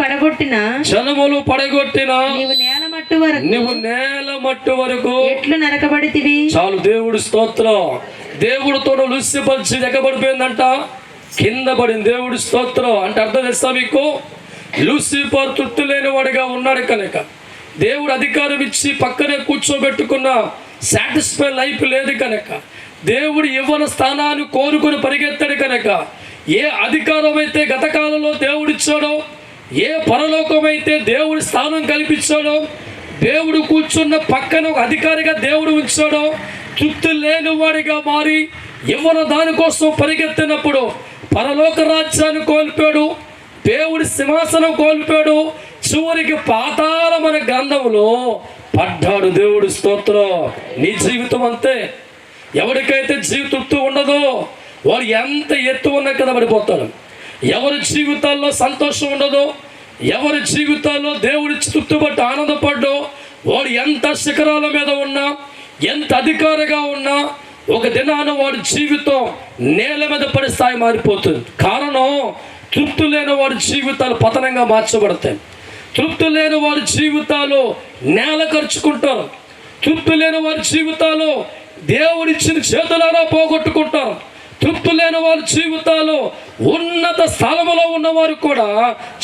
పడగొట్టిన నీవు నేల మట్టు వరకు ఎట్లు నరకబడితివి. చాలు. దేవుడు స్తోత్రం. దేవుడితో లూసిపరిచి ఎగబడిపోయిందంట, కింద పడింది. దేవుడి స్తోత్రం అంటే అర్థం చేస్తా మీకు? లూసిఫర్ తృప్తి లేని వాడిగా ఉన్నాడు కనుక దేవుడు అధికారం ఇచ్చి పక్కనే కూర్చోబెట్టుకున్న సాటిస్ఫై లైఫ్ లేదు కనుక దేవుడు ఇవ్వని స్థానాన్ని కోరుకొని పరిగెత్తాడు కనుక ఏ అధికారం అయితే గత కాలంలో దేవుడిచ్చాడో, ఏ పరలోకమైతే దేవుడి స్థానం కల్పించాడో, దేవుడు కూర్చున్న పక్కన ఒక అధికారిగా దేవుడు ఉంచాడో, తృప్తి లేని వాడిగా మారి ఇవ్వని దానికోసం పరిగెత్తినప్పుడు పరలోక రాజ్యాన్ని కోల్పోయాడు, దేవుడి సింహాసనం కోల్పోయాడు, చివరికి పాతాళమైన గ్రంథంలో పడ్డాడు. దేవుడి స్తోత్రం. నీ జీవితం అంతే. ఎవరికైతే జీవితృప్తి ఉండదో వాడు ఎంత ఎత్తు ఉన్నా కదా పడిపోతాడు. ఎవరి జీవితాల్లో సంతోషం ఉండదో, ఎవరి జీవితాల్లో దేవుడి తృప్తిపట్టి ఆనందపడ్డో వాడు ఎంత శిఖరాల మీద ఉన్నా, ఎంత అధికారిగా ఉన్నా ఒక దినాన వాడి జీవితం నేల మీద పడి స్థాయి మారిపోతుంది. కారణం తృప్తి లేని వాడి జీవితాలు పతనంగా మార్చబడతాయి. తృప్తి లేని వారి జీవితాలు నేల ఖర్చుకుంటారు. తృప్తి లేని వారి జీవితాలు దేవుడిచ్చిన చేతులారా పోగొట్టుకుంటారు. తృప్తి లేని వారి జీవితాలు ఉన్నత స్థలంలో ఉన్నవారు కూడా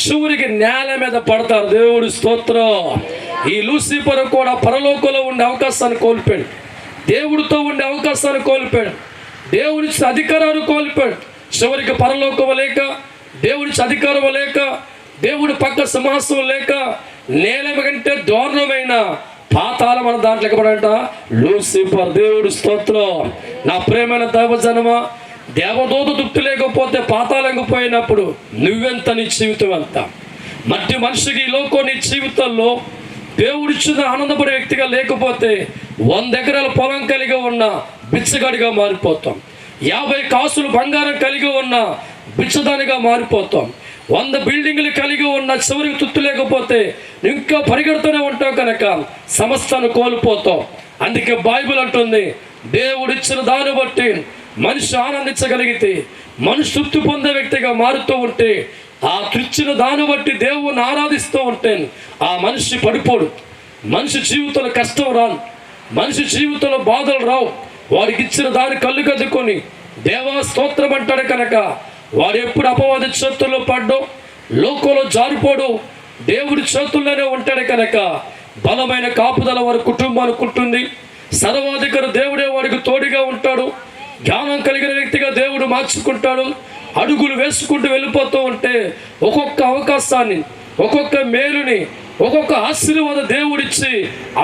చివరికి నేల మీద పడతారు. దేవుడి స్తోత్రం. ఈ లూసిఫర్ కూడా పరలోకంలో ఉండే అవకాశాన్ని కోల్పోయాడు, దేవుడితో ఉండే అవకాశాన్ని కోల్పోయాడు, దేవుడిచ్చిన అధికారాన్ని కోల్పోయాడు. చివరికి పరలోకం లేక, దేవుడిచ్చిన అధికారం లేక, దేవుడి పక్క సింహాసనం లేక నేల కంటే దారుణమైన పాతాళం మన దాంట్లోకి పడంట లూసిఫర్. దేవుడి స్తోత్రం. నా ప్రేమైన దైవజనమా, దేవదూత తృప్తి లేకపోతే పాతాళంగా పోయినప్పుడు నువ్వెంత, నీ జీవితం ఎంత? మట్టి మనిషికి ఈ లోకం నీ జీవితంలో దేవుడిచ్చిన ఆనందపడే వ్యక్తిగా లేకపోతే 100 ఎకరాల పొలం కలిగి ఉన్న బిచ్చగాడిగా మారిపోతాం. 50 కాసులు బంగారం కలిగి ఉన్న బిచ్చదానిగా మారిపోతాం. 100 బిల్డింగ్లు కలిగి ఉన్న చివరికి తృప్తి లేకపోతే ఇంకా పరిగెడుతూనే ఉంటావు కనుక సమస్తాన్ని కోల్పోతాం. అందుకే బైబిల్ అంటుంది, దేవుడిచ్చిన దాన్ని బట్టి మనిషి ఆనందించగలిగితే, మనిషి తృప్తి పొందే వ్యక్తిగా మారుతూ ఉంటే, ఆ తృప్తిని దాన్ని బట్టి దేవుని ఆరాధిస్తూ ఉంటే ఆ మనిషి పడిపోడు. మనిషి జీవితంలో కష్టం రాను, మనిషి జీవితంలో బాధలు రావు. వాడికి ఇచ్చిన దాన్ని కళ్ళు కదుకొని దేవా స్తోత్రం అంటాడు కనుక వాడు ఎప్పుడు అపవాది చేతుల్లో పడ్డో, లోకంలో జారిపోడు, దేవుడి చేతుల్లోనే ఉంటాడు కనుక బలమైన కాపుదల వారి కుటుంబానికి ఉంటుంది. సర్వాధికారి దేవుడే వాడికి తోడుగా ఉంటాడు. జ్ఞానం కలిగిన వ్యక్తిగా దేవుడు మార్చుకుంటాడు. అడుగులు వేసుకుంటూ వెళ్ళిపోతూ ఉంటే ఒక్కొక్క అవకాశాన్ని, ఒక్కొక్క మేలుని, ఒక్కొక్క ఆశీర్వాద దేవుడిచ్చి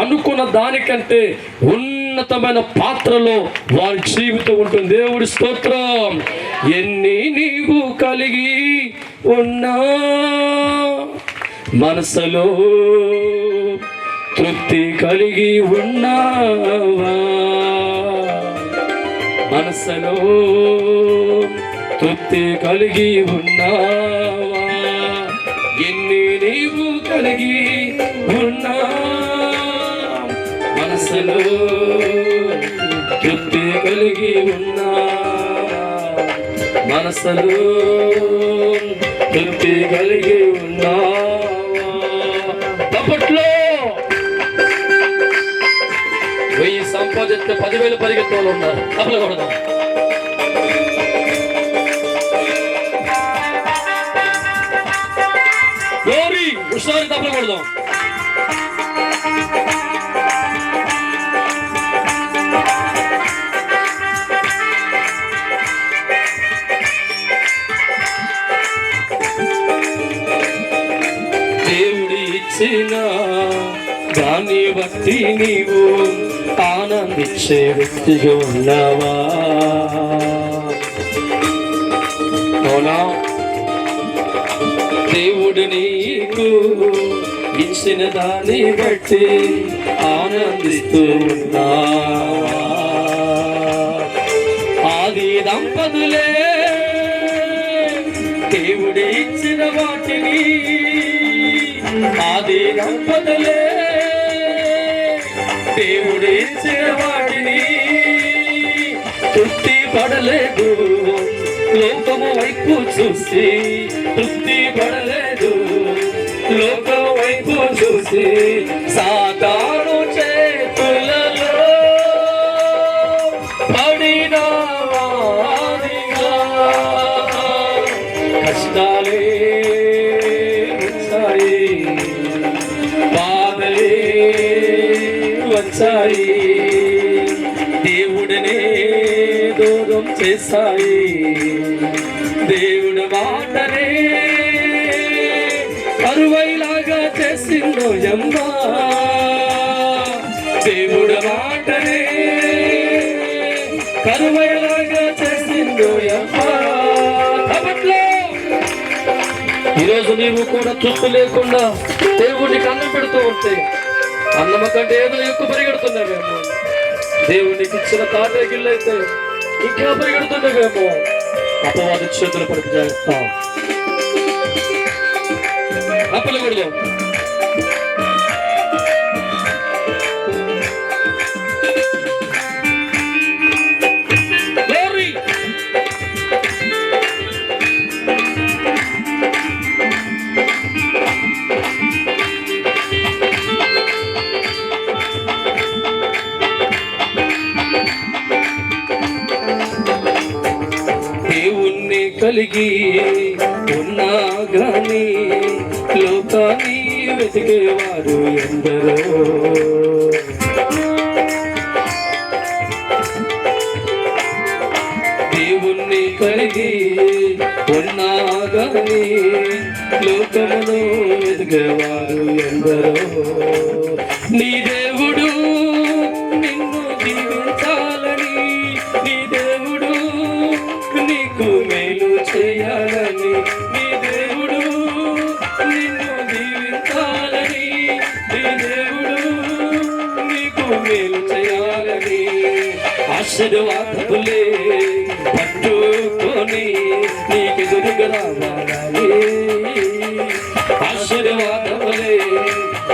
అనుకున్న దానికంటే ఉన్నతమైన పాత్రలో వారి జీవితం ఉంటుంది. దేవుడి స్తోత్రం. ఎన్ని నీవు కలిగి ఉన్నా మనసులో తృప్తి కలిగి ఉన్నావా? మనసులో తృప్తి కలిగి ఉన్నావా? ఎన్ని నీవు కలిగి ఉన్నా మనసులో తృప్తి కలిగి ఉన్నా, మనసులో తృప్తి కలిగి ఉన్నా. అప్పట్లో 1000 సంపాదిస్తే 10,000 పరిగెత్తులు ఉన్నారు. అప్పుడు కొడదాం. హుషారు తప్పలు కొడదాం. దేవుడి ఇచ్చిన దాన్ని బట్టి నీవు ఆనందించే వ్యక్తిగా ఉన్నావా? అవునా? దేవుడు నీకు ఇచ్చిన దాన్ని బట్టి ఆనందిస్తూ ఉన్నావా? ఆది దంపతులే దేవుడు ఇచ్చిన వాటిని, ఆది దంపతులే దేవుడు ఇచ్చిన వాటిని తృప్తి పడలేదు. లోకము వైపు చూసి తృప్తి పడలేదు. లోకం వైపు చూసి సాతాను చేతులలో పడిన వాడిగా కష్టాలే వచ్చాయి, బాధలే వచ్చాయి, దేవుడినే దూరం చేశాయి. దేవుడి మాటనే కరువైలాగా చేసిందో యమ్మా, దేవుడి మాటనే కరువైలాగా చేసిందో యమ్మా. ఈరోజు నీవు కూడా చుట్టూ లేకుండా దేవుడికి అన్నం పెడుతూ ఉంటే అన్నమ కంటే ఏదో ఎక్కువ పరిగెడుతున్నావేమో. దేవునికి ఇచ్చిన తాటే గిల్లైతే ఇంకా పరిగెడుతున్నావేమో. అపవాది చేతులు పడుకు జాగ్రత్త. అప్పలగూడలో కలిగి ఉన్నా గాని లోకాన్ని వెతికేవారు ఎందరో. దేవుణ్ణి కలిగి ఉన్నా గాని లోకమును వెతికేవారు ఎందరో. నీ దేవుడు నిన్ను దీవించాలని, నీ దేవుడు నీకు మేలు చేయాలని, నీ దేవుడు నిన్ను దీవించాలని, నీ దేవుడు నీకు మేలు చేయాలని ఆశీర్వాదములే పట్టుకొని నీకెదురుగా రావాలని, ఆశీర్వాదములే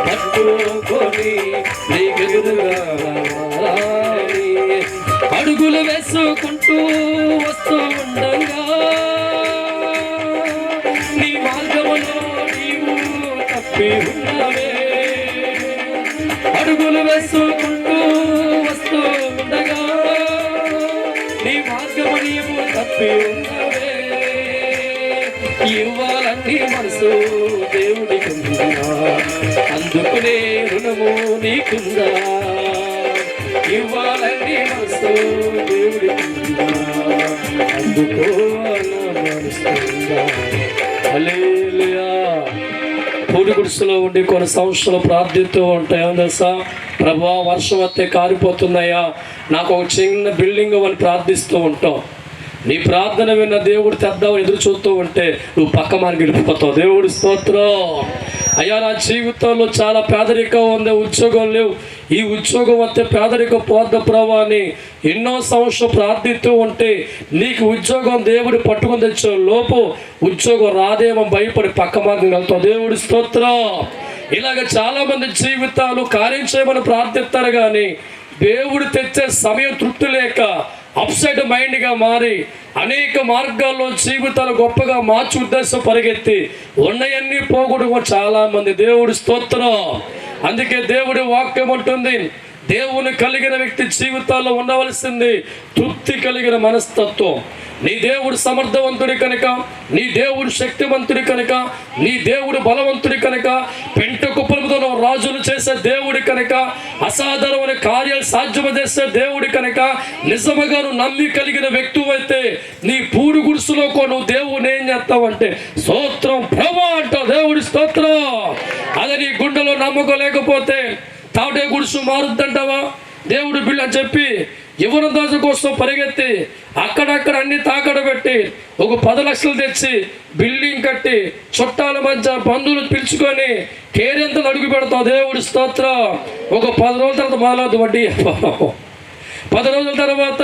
పట్టుకొని నీకెదురుగా రావాలని అడుగులు వేసుకుంటూ వస్తూ ఉండగా నీ మార్గములో నీవు తప్పి ఉన్నవే. అడుగులు వేసుకుంటూ వస్తూ ఉండగా నీ మార్గము నీవు తప్పి ఉన్నవే. ఇవ్వాలని మనసు దేవుడికి ఉందా, అందుకునే రుణము నీకుందా. ఇవ్వాలని మనసు దేవుడికి అందుకోవాల మనసుందా. హల్లెలూయా. పూడి గుడిసెలో ఉండి కొన్ని సంవత్సరాలు ప్రార్థిస్తూ ఉంటాయో తెలుసా, ప్రభువా వర్షం వస్తే కారిపోతున్నాయా, నాకు ఒక చిన్న బిల్డింగ్ అని ప్రార్థిస్తూ ఉంటావు. నీ ప్రార్థన విన్న దేవుడు తెద్దామని ఎదురు చూస్తూ ఉంటే నువ్వు పక్క మార్గం వెళ్ళిపోతావు. దేవుడి స్తోత్రం. అయ్యా నా జీవితంలో చాలా పేదరికం ఉంది, ఉద్యోగం లేవు, ఈ ఉద్యోగం వస్తే పేదరికం పోద్ద ప్రభా అని ఎన్నో సంవత్సరాలు ప్రార్థిస్తూ ఉంటే నీకు ఉద్యోగం దేవుడు పట్టుకుని తెచ్చే లోపు ఉద్యోగం రాదేమో భయపడి పక్క మార్గం వెళ్తావు. దేవుడి స్తోత్రం. ఇలాగ చాలా మంది జీవితాలు కార్యం చేయమని ప్రార్థిస్తారు కానీ దేవుడు తెచ్చే సమయం తృప్తి లేక అప్సైడ్ మైండ్గా మారి అనేక మార్గాల్లో జీవితాలు గొప్పగా మార్చి ఉద్దేశం పరిగెత్తి ఉన్నయన్నీ పోగొట్టుకో చాలా మంది. దేవుడి స్తోత్రం. అందుకే దేవుడి వాక్యం ఉంటుంది, దేవుని కలిగిన వ్యక్తి జీవితాల్లో ఉండవలసింది తృప్తి కలిగిన మనస్తత్వం. నీ దేవుడు సమర్థవంతుడి కనుక, నీ దేవుడు శక్తివంతుడి కనుక, నీ దేవుడు బలవంతుడి కనుక, పెంట కుప్పలతో రాజులు చేసే దేవుడి కనుక, అసాధారణమైన కార్యాలు సాధ్యమ చేసే దేవుడి కనుక, నిజముగా నువ్వు నమ్మి కలిగిన వ్యక్తి అయితే నీ పూడి గుడిసెలో నువ్వు దేవుని ఏం చేస్తావంటే స్తోత్రం ప్రభా అంటావు. దేవుడి స్తోత్రం. అదే నీ గుండెలో నమ్మకం లేకపోతే తాటే గుడిసు మారుద్దంటావా? దేవుడు బిల్లు అని చెప్పి యువన దోష కోసం పరిగెత్తి అక్కడక్కడ అన్ని తాకడ పెట్టి ఒక 10 లక్షలు తెచ్చి బిల్డింగ్ కట్టి చుట్టాల మధ్య బంధువులు పిలుచుకొని కేరింతలు అడుగు పెడతావు. దేవుడి స్తోత్రం. ఒక 10 రోజుల తర్వాత మొదలవుతుంది వడ్డీ. 10 రోజుల తర్వాత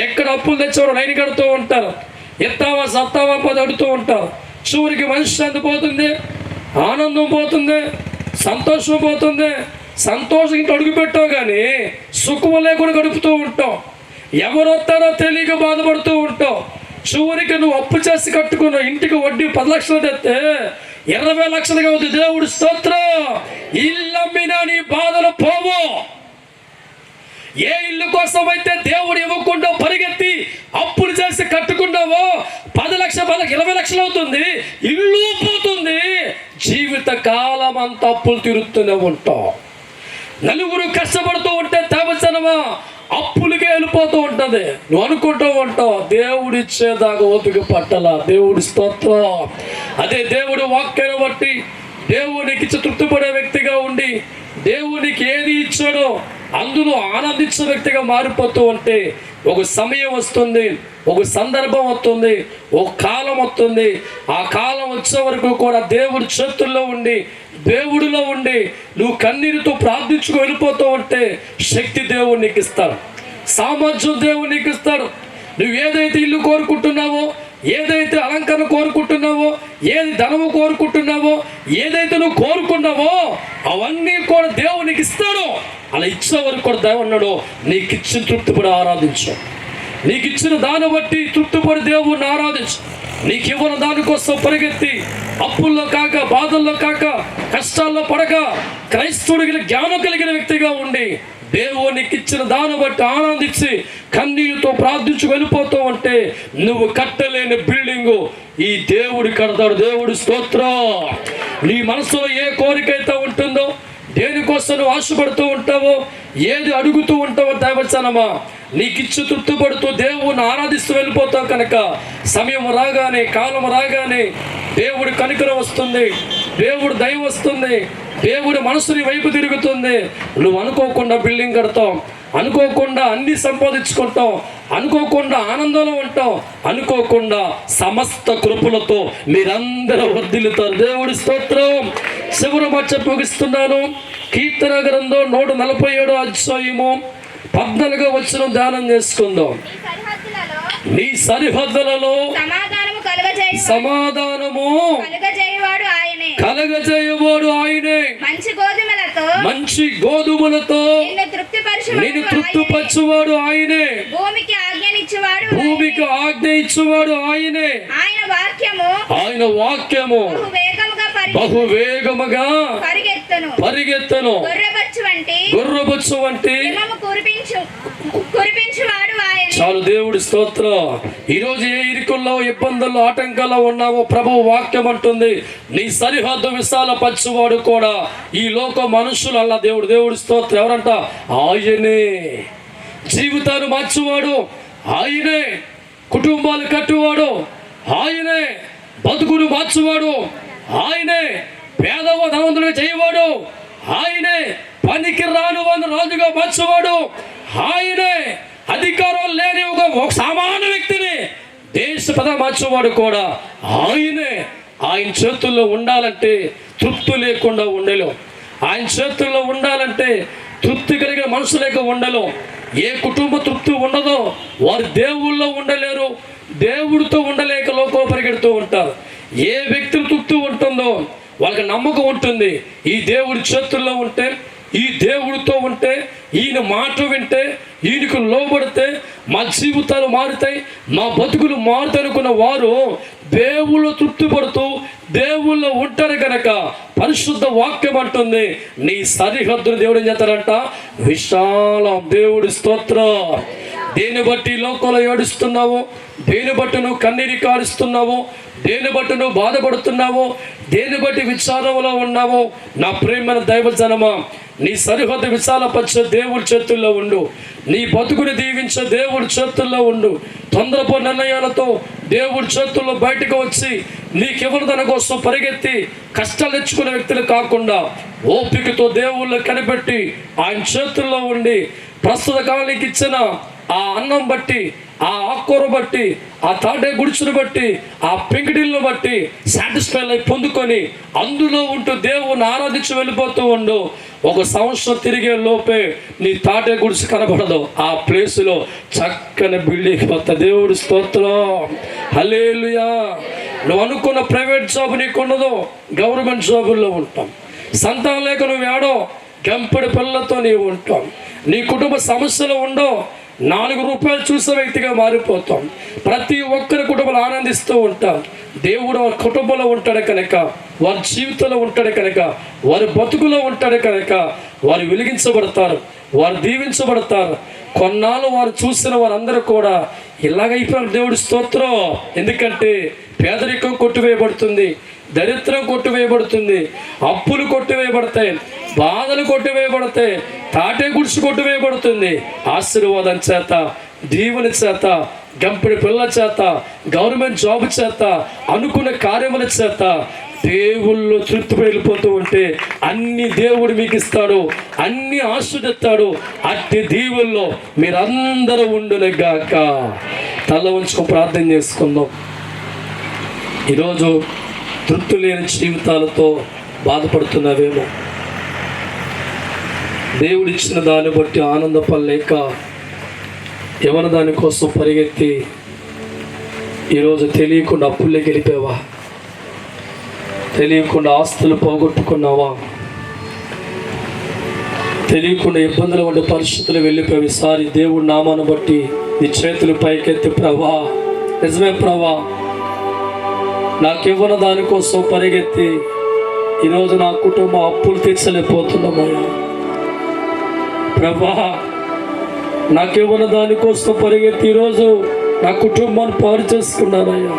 ఎక్కడ అప్పులు తెచ్చేవారు లైన్ కడుతూ ఉంటారు. ఎత్తావా సత్తావా 10 అడుగుతూ ఉంటారు. చివరికి మనశ్శాంతి పోతుంది, ఆనందం పోతుంది, సంతోషం పోతుంది. సంతోషం ఇంట్లో అడుగు పెట్టావు కానీ సుఖం లేకుండా గడుపుతూ ఉంటావు. ఎవరు వస్తారో తెలియక బాధపడుతూ ఉంటావు. చివరికి నువ్వు అప్పు చేసి కట్టుకున్న ఇంటికి వడ్డీ 10 లక్షలు తెస్తే 20 లక్షలుగా ఉంది. దేవుడు స్తోత్రం. ఇల్లమ్మినా నీ బాధలు పోవు. ఏ ఇల్లు కోసం అయితే దేవుడు ఇవ్వకుండా పరిగెత్తి అప్పులు చేసి కట్టుకున్నావో 10 లక్షలు 20 లక్షలు అవుతుంది, ఇల్లు పోతుంది. జీవిత కాలం అంతా అప్పులు తీరుతూనే ఉంటావు. నలుగురు కష్టపడుతూ ఉంటే దేవజనమా అప్పులకే వెళ్ళిపోతూ ఉంటుంది. నువ్వు అనుకుంటూ ఉంటావు దేవుడు ఇచ్చేదాకా ఓపిక పట్టలా. దేవుడి స్తోత్రం. అదే దేవుడు వాక్యాన్ని బట్టి దేవునికి ఇచ్చి తృప్తిపడే వ్యక్తిగా ఉండి దేవునికి ఏది ఇచ్చాడో అందులో ఆనందించే వ్యక్తిగా మారిపోతూ ఉంటే ఒక సమయం వస్తుంది, ఒక సందర్భం వస్తుంది, ఒక కాలం వస్తుంది. ఆ కాలం వచ్చే వరకు కూడా దేవుడి చేతుల్లో ఉండి దేవుడిలో ఉండి నువ్వు కన్నీరుతో ప్రార్థించుకు వెళ్ళిపోతూ ఉంటే శక్తి దేవుడు నీకు ఇస్తాడు, సామర్థ్యం దేవుడు నీకు ఇస్తాడు. నువ్వు ఏదైతే ఇల్లు కోరుకుంటున్నావో, ఏదైతే అలంకరణ కోరుకుంటున్నావో, ఏది ధనము కోరుకుంటున్నావో, ఏదైతే నువ్వు కోరుకున్నావో అవన్నీ కూడా దేవుడు నీకు ఇస్తాడు. అలా ఇచ్చే వరకు కూడా దేవుడు అన్నాడు నీకు ఇచ్చిన తృప్తిపడి ఆరాధించు. నీకు ఇచ్చిన దాన్ని బట్టి తృప్తిపడి దేవుడిని ఆరాధించు. నీకు ఇవ్వని దానికోసం పరిగెత్తి అప్పుల్లో కాక, బాధల్లో కాక, కష్టాల్లో పడక క్రైస్తవుడికి జ్ఞానం కలిగిన వ్యక్తిగా ఉండి దేవునికి ఇచ్చిన దాన్ని బట్టి ఆనందించి కన్నీరుతో ప్రార్థించి వెళ్ళిపోతూ ఉంటే నువ్వు కట్టలేని బిల్డింగు ఈ దేవుడు కడతాడు. దేవుడు స్తోత్రం. నీ మనసులో ఏ కోరిక అయితే ఉంటుందో, దేనికోసం నువ్వు ఆశపడుతూ ఉంటావో, ఏది అడుగుతూ ఉంటావో దైవజనమా నీకు ఇచ్చి తృప్తిపడుతూ దేవుణ్ణి ఆరాధిస్తూ వెళ్ళిపోతావు కనుక సమయం రాగానే, కాలం రాగానే దేవుడి కనికరం వస్తుంది, దేవుడు దయ వస్తుంది, దేవుడి మనసుని వైపు తిరుగుతుంది. నువ్వు అనుకోకుండా బిల్డింగ్ కడతావు, అనుకోకుండా అన్ని సంపాదించుకుంటావు, అనుకోకుండా ఆనందంలో ఉంటావు, అనుకోకుండా సమస్త కృపలతో మీరందరూ వర్ధిల్లుతారు. దేవుడి స్తోత్రం. చివరి మాట ముగిస్తున్నాను. కీర్తన గ్రంథం 147 అధ్యాయము 14వ వచనం ధ్యానం చేసుకుందాం. నీ సరిహద్దులలో సమాధానము కలగజేయవాడు ఆయనే. మంచి గోధుమలతో నేను తృప్తిపరచువాడు ఆయనే. భూమికి ఆజ్ఞ ఇచ్చువాడు ఆయనే. ఆయన వాక్యము బహువేగముగా పరిగెత్తను. గొర్రెబొచ్చు వంటి చాలు. దేవుడి స్తోత్రం. ఈరోజు ఏ ఇరుకుల్లో, ఇబ్బందుల్లో, ఆటంకాల్లో ఉన్నావో ప్రభువు వాక్యం అంటుంది నీ సరిహద్దు విశాల పరచువాడు కూడా ఈ లోక మనుషులు అలా. దేవుడి స్తోత్రం. ఎవరంట? ఆయనే. జీవితాన్ని మార్చువాడు ఆయనే. కుటుంబాలు కట్టువాడు ఆయనే. బతుకును మార్చువాడు ఆయనే. పేదవ ధనవంతుడిగా చేయవాడు ఆయనే. పనికి రాను వాడిని రాజుగా మార్చువాడు ఆయనే. అధికారం లేని ఒక సామాన్య వ్యక్తిని దేశ ప్రధాన మార్చేవాడు కూడా ఆయనే. ఆయన చేతుల్లో ఉండాలంటే తృప్తి లేకుండా ఉండలేం. ఆయన చేతుల్లో ఉండాలంటే తృప్తి కలిగిన మనుషులేక ఉండలేం. ఏ కుటుంబ తృప్తి ఉండదో వారు దేవుళ్ళో ఉండలేరు, దేవుడితో ఉండలేక లోకం పరిగెడుతూ ఉంటారు. ఏ వ్యక్తులు తృప్తి ఉంటుందో వాళ్ళకి నమ్మకం ఉంటుంది. ఈ దేవుడి చేతుల్లో ఉంటే, ఈ దేవుడితో ఉంటే, ఈయన మాట వింటే, ఈయనకు లోబడితే మా జీవితాలు మారుతాయి, మా బతుకులు మారుతాయి అనుకున్న వారు దేవుళ్ళు తృప్తి పడుతూ దేవుళ్ళు ఉంటారు కనుక పరిశుద్ధ వాక్యం అంటుంది నీ సరిహద్దును దేవుడు ఏం చేస్తారంట? విశాలం. దేవుడి స్తోత్రం. దేని బట్టి లోకంలో ఏడుస్తున్నావో, దేని బట్టి నువ్వు కన్నీరు కారుస్తున్నావో, దేని బట్టి నువ్వు బాధపడుతున్నావో, దేని బట్టి విచారంలో ఉన్నావో, నా ప్రేమైన దైవజనమా నీ సరిహద్దు విశాలపరిచే దేవుడి చేతుల్లో ఉండు. నీ బతుకుని దీవించే దేవుడి చేతుల్లో ఉండు. తొందరపడి నిర్ణయాలతో దేవుడి చేతుల్లో బయటకు వచ్చి నీకెవరు దాని కోసం పరిగెత్తి కష్టాలు తెచ్చుకునే వ్యక్తులు కాకుండా ఓపికతో దేవుళ్ళు కనిపెట్టి ఆయన చేతుల్లో ఉండి ప్రస్తుత కాలానికి ఇచ్చిన ఆ అన్నం బట్టి, ఆ ఆకుకూర బట్టి, ఆ తాటే గుడిచును బట్టి, ఆ పెంకిడిల్ని బట్టి సాటిస్ఫై అయి పొందుకొని అందులో ఉంటూ దేవుని ఆరాధించి వెళ్ళిపోతూ ఉండు. 1 సంవత్సరం తిరిగే లోపే నీ తాటే గుడిసి కనబడదు. ఆ ప్లేసులో చక్కని బిల్డింగ్ వస్తా. దేవుడి స్తోత్రం. హల్లెలూయా. నువ్వు అనుకున్న ప్రైవేట్ జాబ్ నీకు ఉండదు, గవర్నమెంట్ జాబుల్లో ఉంటాం. సంతానం లేక నువ్వు ఏడో గంపెడి పిల్లలతో నీవు ఉంటాం. నీ కుటుంబ సమస్యలు ఉండవు, ₹4 చూసే వ్యక్తిగా మారిపోతాం. ప్రతి ఒక్కరి కుటుంబంలో ఆనందిస్తూ ఉంటాం. దేవుడు వారి కుటుంబంలో ఉంటాడు కనుక, వారి జీవితంలో ఉంటాడు కనుక, వారి బతుకులో ఉంటాడు కనుక వారు వెలిగించబడతారు, వారు దీవించబడతారు. కొన్నాళ్ళు వారు చూసిన వారందరూ కూడా ఇలాగైపోయిన దేవుడి స్తోత్రం. ఎందుకంటే పేదరికం కొట్టివేయబడుతుంది, దరిద్రం కొట్టివేయబడుతుంది, అప్పులు కొట్టివేయబడతాయి, బాధలు కొట్టివేయబడతాయి, తాటే గుడిసి కొట్టివేయబడుతుంది. ఆశీర్వాదం చేత, దీవెన చేత, గంపెడి పిల్లల చేత, గవర్నమెంట్ జాబ్ చేత, అనుకున్న కార్యముల చేత దేవుళ్ళు తృప్తి వెళ్ళిపోతూ ఉంటే అన్ని దేవుడు మీకు ఇస్తాడు, అన్ని ఆశీర్వదిస్తాడు. అట్టి దీవుల్లో మీరందరూ ఉండునుగాక. తల ఉంచుకొని ప్రార్థన చేసుకుందాం. ఈరోజు తృప్తి లేని జీవితాలతో బాధపడుతున్నావేమో, దేవుడిచ్చిన దాన్ని బట్టి ఆనందపడలేక ఎవరి దానికోసం పరిగెత్తి ఈరోజు తెలియకుండా అప్పుల్లోకి వెళ్ళిపోయావా, తెలియకుండా ఆస్తులు పోగొట్టుకున్నావా, తెలియకుండా ఇబ్బందులు ఉండే పరిస్థితులు వెళ్ళిపోయావు. ఈసారి దేవుడి నామాన్ని బట్టి నీ చేతులు పైకెత్తి, ప్రభా నిజమే ప్రభా, నాకివ్వని దానికోసం పరిగెత్తి ఈరోజు నా కుటుంబం అప్పులు తీర్చలేకపోతున్నామయ్యా. ప్రభా నాకివ్వని దానికోసం పరిగెత్తి ఈరోజు నా కుటుంబాన్ని పాడు చేసుకున్నానయ్యా.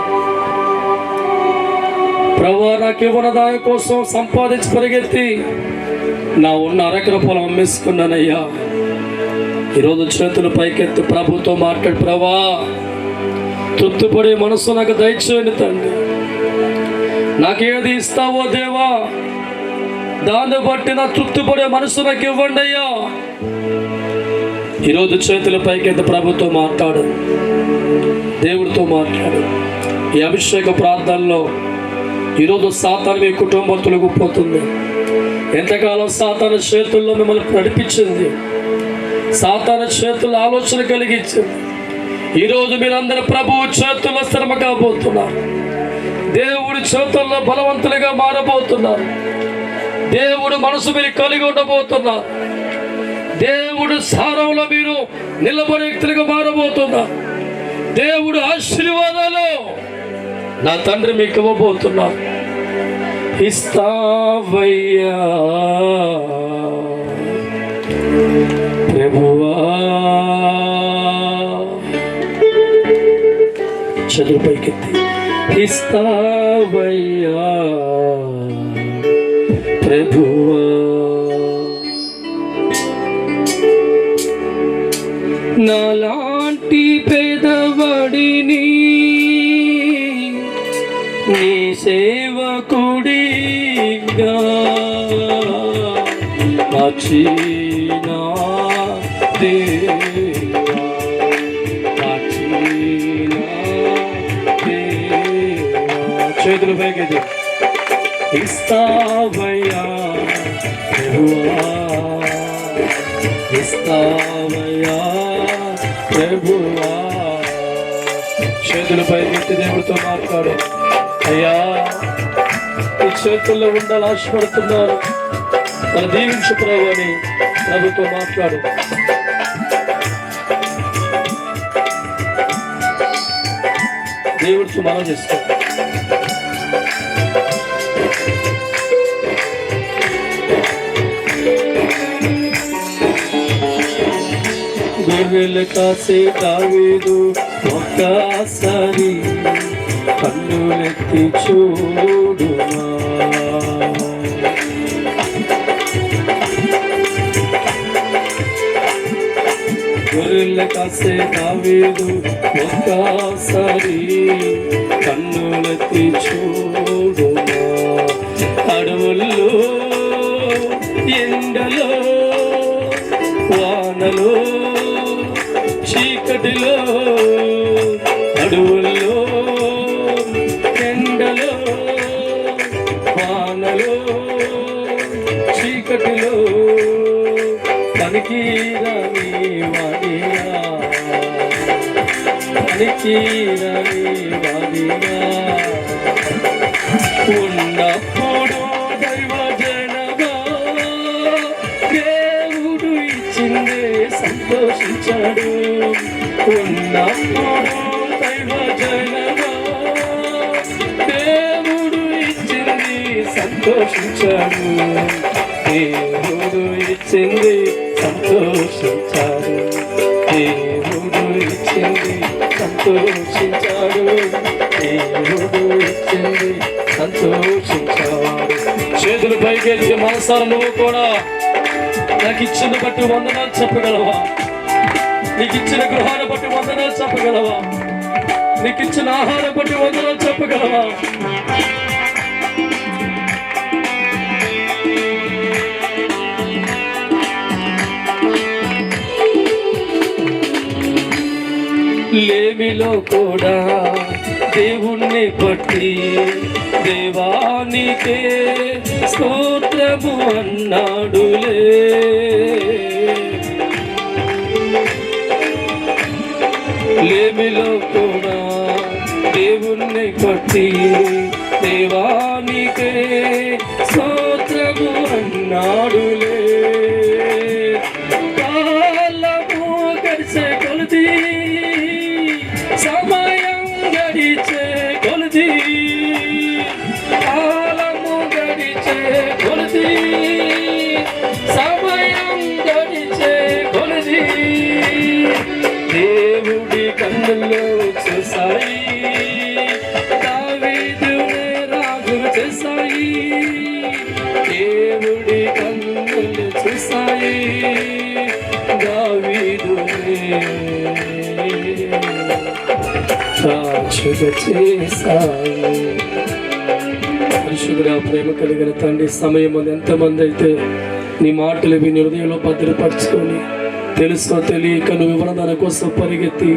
ప్రభా నాకివ్వని దానికోసం సంపాదించి పరిగెత్తి నా ఉన్న అరెకర పొలం అమ్మేసుకున్నానయ్యా. ఈరోజు చేతులు పైకెత్తి ప్రభుతో మాట్లాడు. ప్రభా తృప్తిపడే మనసు నాకు దయచేయండి తండ్రి. నాకేది ఇస్తావో దేవా, దాన్ని బట్టి నా తృప్తిపడే మనసు నాకు ఇవ్వండి అయ్యా. ఈరోజు చేతుల పైకెత్తి ప్రభుతో మాట్లాడు, దేవుడితో మాట్లాడు. ఈ అభిషేక ప్రార్థనలో ఈరోజు సాతాను మీ కుటుంబం తొలగిపోతుంది. ఎంతకాలం సాతాను చేతుల్లో మిమ్మల్ని నడిపించింది, సాతాను చేతుల్లో ఆలోచన కలిగించింది. ఈరోజు మీరందరూ ప్రభువు చేతుల్లో శ్రమ కాబోతున్నారు, దేవుడి చేతుల్లో బలవంతులుగా మారబోతున్నారు, దేవుడు మనసు మీరు కలిగి ఉండబోతున్నారు, దేవుడు సారంలో మీరు నిలబడే వ్యక్తులుగా మారబోతున్నారు. దేవుడు ఆశీర్వాదాలు నా తండ్రి మీకు ఇవ్వబోతున్నారు. ఇస్తావయ్యా ప్రభువా, చదువు పైకెత్తి ఇస్తావయ్యా ప్రభువా, నాలాంటి పేదవాడిని నీ సేవకుడిగా మార్చిన దేవా, మార్చిన దేవా. చేతులు పైకి ఇస్తావయ్యా ప్రభువా, ఇస్తావయ్యా ప్రభువా. చేతుల పైకెత్తి దేవుడితో మాట్లాడు. అయ్యా ఈ చేతుల్లో ఉండాలి ఆశపడుతున్నారు, తను దీవించు ప్రభు అని ప్రభుతో మాట్లాడు. దేవుడితో మనం చేసుకో. గొర్రెలు కాసే దావీదు ఒక్కసారి కన్నులెత్తి చూడుమా, గొర్రెలు కాసే దావీదు ఒక్కసారి కన్నులెత్తి చూడుమా. అడవుల్లో ఎండలో వానలో చీకటిలో, అడవుల్లో ఎండలో వానలో చీకటిలో పనికిరాని వాడిగా, పనికిరాని వాడిగా ఉన్నప్పుడు దైవజనగా దేవుడు ఇచ్చిందే సంతోషించాడు. ఉన్నప్పుడు దైవజనమా దేవుడు ఇచ్చింది సంతోషించాడు, దేవుడు ఇచ్చింది సంతోషించాడు, దేవుడు ఇచ్చింది సంతోషించాడు, దేవుడు ఇచ్చింది సంతోషించాడు. చేతులు పైకెత్తి మనసారా నువ్వు కూడా నాకు ఇచ్చిన బట్టి వందనాలు చెప్పగలవా? నీకు ఇచ్చిన గృహాన్ని బట్టి వందనాలు చెప్పగలవా? నీకు ఇచ్చిన ఆహారం బట్టి వందనాలు చెప్పగలవా? లేమిలో కూడా దేవుణ్ణి బట్టి దేవానికే స్తోత్రము అన్నాడులే. లేమిలో కూడా దేవుణ్ణి బట్టి దేవానికే స్తోత్రము అన్నాడులే. కాలము గడిచే కొలది, సమయం గడిచే కొలది, కాలము గడిచే కొలది, సమయం గడిచే కొలది దేవుడి కన్నుల్లో చూసాయి, దావీదునే రాజును చేశాయి. దేవుడి కన్నులు చూసాయి, దావీదునే రాజుగా చేశాయి. పరిశుద్ధుడా, ప్రేమ కలిగిన తండ్రి, సమయం ఎంతమంది అయితే నీ మాటలు విని హృదయంలో భద్రపరచుకొని తెలుసో తెలియక నువ్వు వివరణ కోసం పరిగెత్తి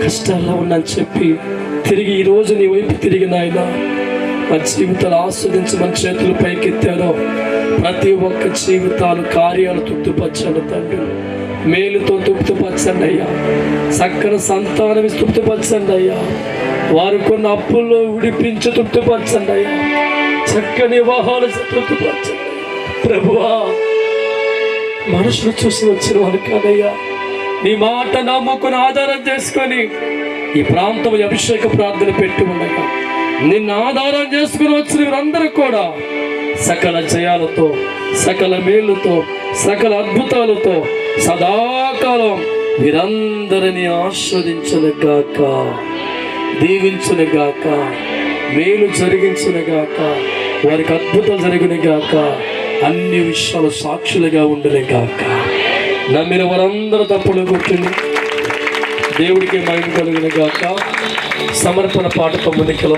కష్టాల్లో ఉన్నాని చెప్పి తిరిగి ఈరోజు నీ వైపు తిరిగిన ఆయన మన జీవితాలు ఆస్వాదించి మన చేతులు పైకెత్తారో ప్రతి ఒక్క జీవితాలు కార్యాలు తృప్తిపరచండి తండ్రి. మేలుతో తృప్తిపరచండి అయ్యా. చక్కని సంతానం తృప్తిపరచండి అయ్యా. వారు కొన్ని అప్పుల్లో విడిపించి తృప్తిపరచండి అయ్యా. చక్కని వివాహాలు తృప్తిపరచండి ప్రభువా. మనుషులు చూసి వచ్చిన వారు కాదయ్యా, నీ మాట నమ్ముకుని ఆధారం చేసుకొని ఈ ప్రాంతం అభిషేక ప్రార్థన పెట్టి ఉండగా నిన్ను ఆధారం చేసుకుని వచ్చిన వీరందరూ కూడా సకల జయాలతో, సకల మేలుతో, సకల అద్భుతాలతో సదాకాలం వీరందరినీ ఆస్వాదించునుగాక, దీవించునుగాక, మేలు జరిగించునుగాక, వారికి అద్భుతం జరుగునుగాక, అన్ని విషయాలు సాక్షులుగా ఉండునుగాక. నమ్మిన వారందరూ తప్పులు కూర్చుని దేవుడికి మహిమ కలుగునుగాక. సమర్పణ పాటతో ముందుకెళ్ళ